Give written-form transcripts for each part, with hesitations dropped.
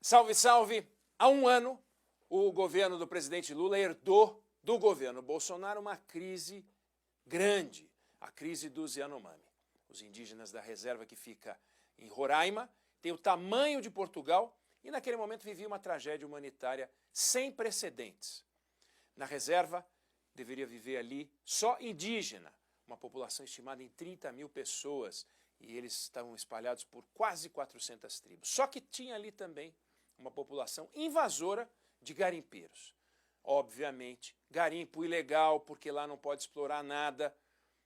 Salve, salve! Há um ano, o governo do presidente Lula herdou do governo Bolsonaro uma crise grande, a crise dos Yanomami. Os indígenas da reserva que fica em Roraima têm o tamanho de Portugal e naquele momento vivia uma tragédia humanitária sem precedentes. Na reserva deveria viver ali só indígena, uma população estimada em 30 mil pessoas, e eles estavam espalhados por quase 400 tribos. Só que tinha ali também uma população invasora de garimpeiros. Obviamente, garimpo ilegal, porque lá não pode explorar nada.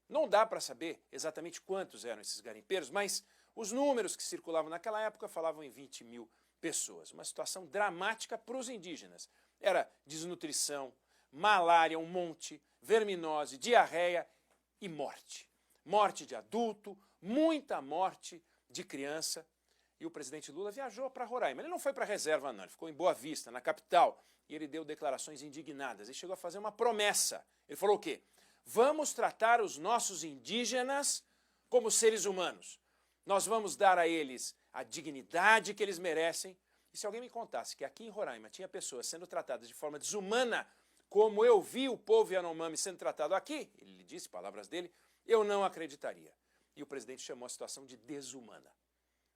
Não dá para saber exatamente quantos eram esses garimpeiros, mas os números que circulavam naquela época falavam em 20 mil pessoas. Uma situação dramática para os indígenas. Era desnutrição, malária, um monte, verminose, diarreia e morte. Morte de adulto, muita morte de criança. E o presidente Lula viajou para Roraima. Ele não foi para a reserva, não. Ele ficou em Boa Vista, na capital. E ele deu declarações indignadas. Ele chegou a fazer uma promessa. Ele falou o quê? Vamos tratar os nossos indígenas como seres humanos. Nós vamos dar a eles a dignidade que eles merecem. E se alguém me contasse que aqui em Roraima tinha pessoas sendo tratadas de forma desumana, como eu vi o povo Yanomami sendo tratado aqui, ele lhe disse, palavras dele, eu não acreditaria. E o presidente chamou a situação de desumana.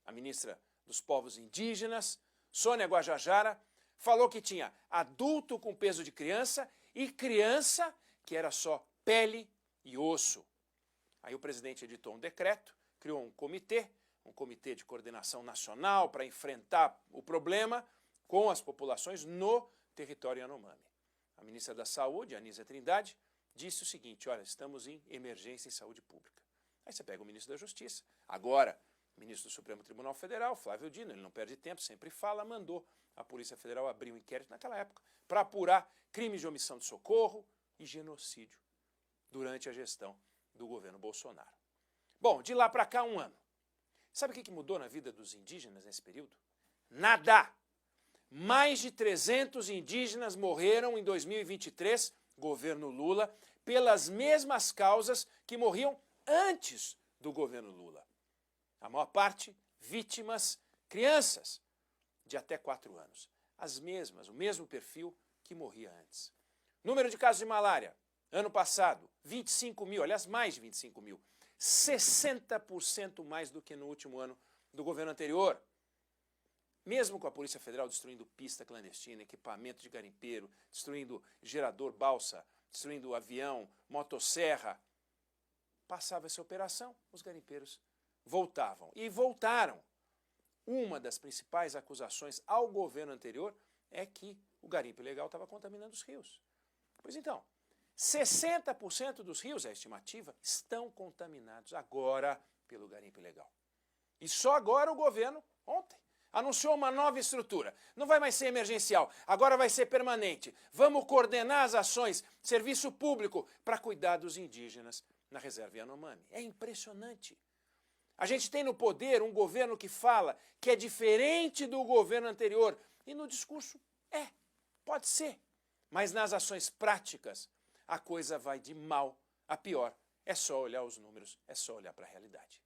A ministra dos Povos Indígenas, Sônia Guajajara, falou que tinha adulto com peso de criança e criança que era só pele e osso. Aí o presidente editou um decreto, criou um comitê de coordenação nacional para enfrentar o problema com as populações no território Yanomami. A ministra da Saúde, Anísia Trindade, disse o seguinte, olha, estamos em emergência em saúde pública. Aí você pega o ministro da Justiça, agora ministro do Supremo Tribunal Federal, Flávio Dino, ele não perde tempo, sempre fala, mandou a Polícia Federal abrir um inquérito naquela época para apurar crimes de omissão de socorro e genocídio durante a gestão do governo Bolsonaro. Bom, de lá para cá, um ano. Sabe o que mudou na vida dos indígenas nesse período? Nada! Mais de 300 indígenas morreram em 2023, governo Lula, pelas mesmas causas que morriam antes do governo Lula. A maior parte, vítimas, crianças de até 4 anos. As mesmas, o mesmo perfil que morria antes. Número de casos de malária, ano passado, 25 mil, aliás, mais de 25 mil. 60% mais do que no último ano do governo anterior. Mesmo com a Polícia Federal destruindo pista clandestina, equipamento de garimpeiro, destruindo gerador, balsa, destruindo avião, motosserra, passava essa operação, os garimpeiros voltavam. E voltaram. Uma das principais acusações ao governo anterior é que o garimpo ilegal estava contaminando os rios. Pois então, 60% dos rios, é a estimativa, estão contaminados agora pelo garimpo ilegal. E só agora o governo, ontem, anunciou uma nova estrutura. Não vai mais ser emergencial, agora vai ser permanente. Vamos coordenar as ações, serviço público, para cuidar dos indígenas na reserva Yanomami. É impressionante. A gente tem no poder um governo que fala que é diferente do governo anterior. E no discurso, pode ser. Mas nas ações práticas, a coisa vai de mal a pior. É só olhar os números, é só olhar para a realidade.